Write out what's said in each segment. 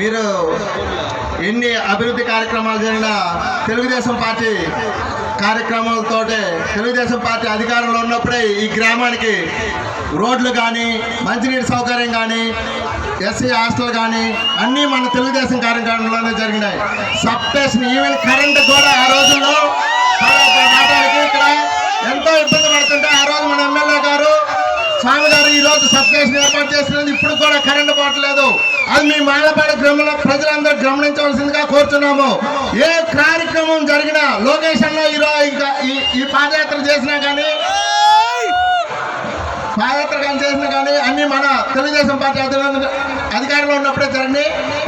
మీరు ఎన్ని అభివృద్ధి కార్యక్రమాలు జరిగినా తెలుగుదేశం పార్టీ కార్యక్రమాలతోటే తెలుగుదేశం పార్టీ అధికారంలో ఉన్నప్పుడే ఈ గ్రామానికి రోడ్లు కానీ మంచినీటి సౌకర్యం కానీ ఎస్సీ హాస్టల్ కానీ అన్నీ మన తెలుగుదేశం కార్యక్రమంలోనే జరిగినాయి. సబ్ స్టేషన్ ఈవెన్ కరెంట్ కూడా ఆ రోజుల్లో మాట్లాడికి ఇక్కడ ఎంతో ఇబ్బంది పడుతుంటే ఆ రోజు మన ఎమ్మెల్యే గారు స్వామి గారు ఈ రోజు సబ్ స్టేషన్ ఏర్పాటు చేసినది. ఇప్పుడు కూడా కరెంటు పోవట్లేదు. అది మీ మాలపాడు గ్రామంలో ప్రజలందరూ గమనించవలసిందిగా కోరుతున్నాము. ఏ కార్యక్రమం జరిగినా లొకేషన్ లో ఈరోజు ఇంకా ఈ పాదయాత్ర చేసినా కానీ అన్ని మన తెలుగుదేశం పార్టీ అధికారంలో ఉన్నప్పుడే జరిగింది.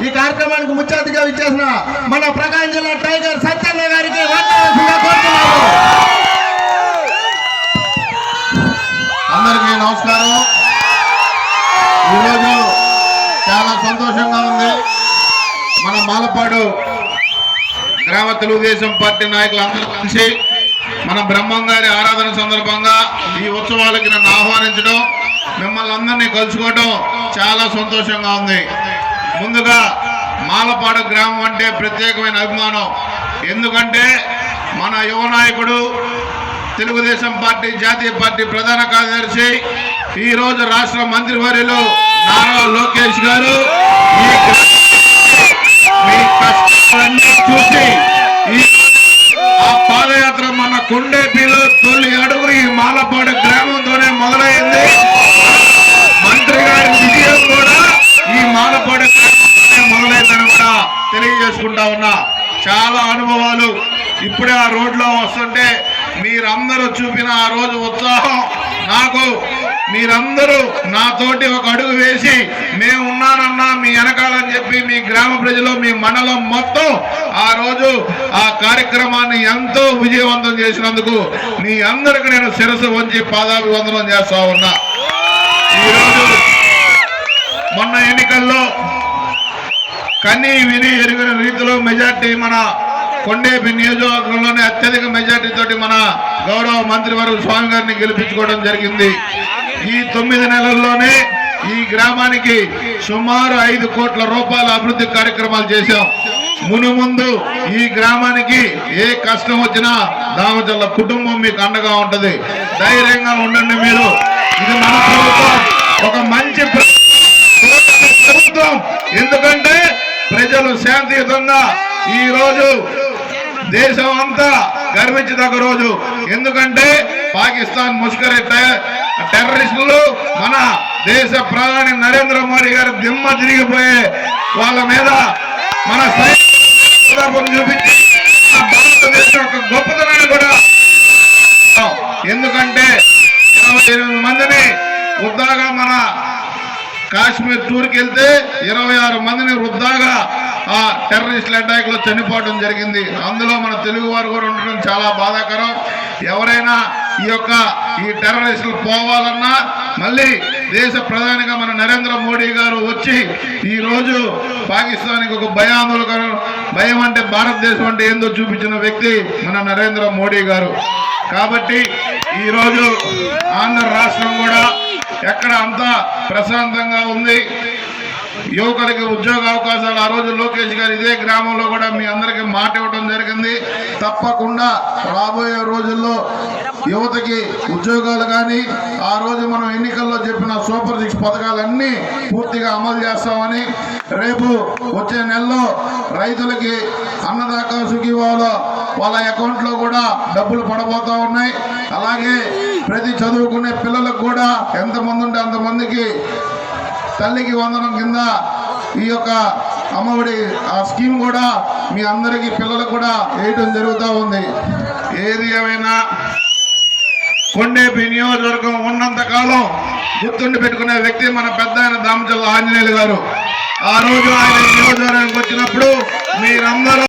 ఈ కార్యక్రమానికి ముఖ్య అతిథిగా ఇచ్చేసిన మన ప్రకాశం జిల్లా టైగర్ సత్యన్న గారికి కోరుతున్నాము. అందరికీ నమస్కారం. ఈరోజు చాలా సంతోషంగా ఉంది. మన మాలపాడు గ్రామ తెలుగుదేశం పార్టీ నాయకులందరూ కలిసి మన బ్రహ్మం గారి ఆరాధన సందర్భంగా ఈ ఉత్సవాలకి నన్ను ఆహ్వానించడం, మిమ్మల్ని అందరినీ కలుసుకోవడం చాలా సంతోషంగా ఉంది. ముందుగా మాలపాడు గ్రామం అంటే ప్రత్యేకమైన అభిమానం. ఎందుకంటే మన యువ నాయకుడు తెలుగుదేశం పార్టీ జాతీయ పార్టీ ప్రధాన కార్యదర్శి ఈరోజు రాష్ట్ర మంత్రివర్యులు నారా లోకేష్ గారు మీ కష్టాలన్నీ చూసి ఆ పాదయాత్ర మన కొండేపిలో తొలి అడుగు ఈ మాలపాడు గ్రామంతోనే మొదలైంది. మంత్రి గారి విజయం కూడా ఈ మాలపాడు మొదలైందని కూడా తెలియజేసుకుంటా ఉన్నా. చాలా అనుభవాలు ఇప్పుడే ఆ రోడ్లో వస్తుంటే మీరందరూ చూపిన ఆ రోజు ఉత్సాహం, నాకు మీరందరూ నాతోటి ఒక అడుగు వేసి మేము ఉన్నానన్నా మీ వెనకాలని చెప్పి మీ గ్రామ ప్రజలు మీ మండలం మొత్తం ఆ రోజు ఆ కార్యక్రమాన్ని ఎంతో విజయవంతం చేసినందుకు మీ అందరికి నేను శిరస్సు వంచి పాదాభివందనం చేస్తా ఉన్నా. ఈరోజు మొన్న ఎన్నికల్లో కన్నీ విని ఎరిగిన రీతిలో మెజార్టీ మన కొండేపి నియోజకవర్గంలోనే అత్యధిక మెజార్టీ తోటి మన గౌరవ మంత్రివర్గ స్వామి గారిని గెలిపించుకోవడం జరిగింది. ఈ 9 నెలల్లోనే ఈ గ్రామానికి సుమారు 5 కోట్ల రూపాయల అభివృద్ధి కార్యక్రమాలు చేశాం. ముందు ఈ గ్రామానికి ఏ కష్టం వచ్చినా దామచల్ల కుటుంబం మీకు అండగా ఉంటది. ధైర్యంగా ఉండండి. మీరు ఇది మన ప్రభుత్వం, ఒక మంచి ప్రభుత్వం. ఎందుకంటే ప్రజలు శాంతియుతంగా ఈ రోజు దేశం అంతా గర్వించదగ్గ రోజు. ఎందుకంటే పాకిస్తాన్ ముష్కరీ టెర్రరిస్టులు మన దేశ ప్రధాని నరేంద్ర మోడీ గారు దిమ్మ తిరిగిపోయే వాళ్ళ మీద మన చూపించి భారతదేశం యొక్క గొప్పతనాన్ని కూడా, ఎందుకంటే 28 మందిని వృద్ధాగా మన కాశ్మీర్ టూర్కి వెళ్తే 26 మందిని వృద్ధాగా ఆ టెర్రరిస్టుల అటాక్ లో చనిపోవడం జరిగింది. అందులో మన తెలుగు వారు కూడా ఉండడం చాలా బాధాకరం. ఎవరైనా ఈ టెర్రరిస్టులు పోవాలన్నా మళ్ళీ దేశ ప్రధానిగా మన నరేంద్ర మోడీ గారు వచ్చి ఈ రోజు పాకిస్తాన్కి ఒక భయం అంటే భారతదేశం అంటే ఏందో చూపించిన వ్యక్తి మన నరేంద్ర మోడీ గారు. కాబట్టి ఈరోజు ఆంధ్ర రాష్ట్రం కూడా ఎక్కడ అంతా ప్రశాంతంగా ఉంది. యువకులకి ఉద్యోగ అవకాశాలు ఆ రోజు లోకేష్ గారు ఇదే గ్రామంలో కూడా మీ అందరికీ మాట ఇవ్వడం జరిగింది. తప్పకుండా రాబోయే రోజుల్లో యువతకి ఉద్యోగాలు కానీ ఆ రోజు మనం ఎన్నికల్లో చెప్పిన సూపర్ 6 పథకాలన్నీ పూర్తిగా అమలు చేస్తామని, రేపు వచ్చే నెలలో రైతులకి అన్నదాత సుఖీభావ వాళ్ళ అకౌంట్లో కూడా డబ్బులు పడబోతా ఉన్నాయి. అలాగే ప్రతి చదువుకునే పిల్లలకు కూడా ఎంతమంది ఉంటే అంతమందికి తల్లికి వందనం కింద ఈ యొక్క అమ్మఒడి ఆ స్కీమ్ కూడా మీ అందరికీ పిల్లలకు కూడా వేయటం జరుగుతూ ఉంది. ఏది ఏమైనా కొండేపి నియోజకవర్గం ఉన్నంత కాలం గుర్తుండి పెట్టుకునే వ్యక్తి మన పెద్ద ఆయన దామచల్ల ఆంజనేయులు గారు. ఆ రోజు ఆయన నియోజకవర్గానికి వచ్చినప్పుడు మీరందరూ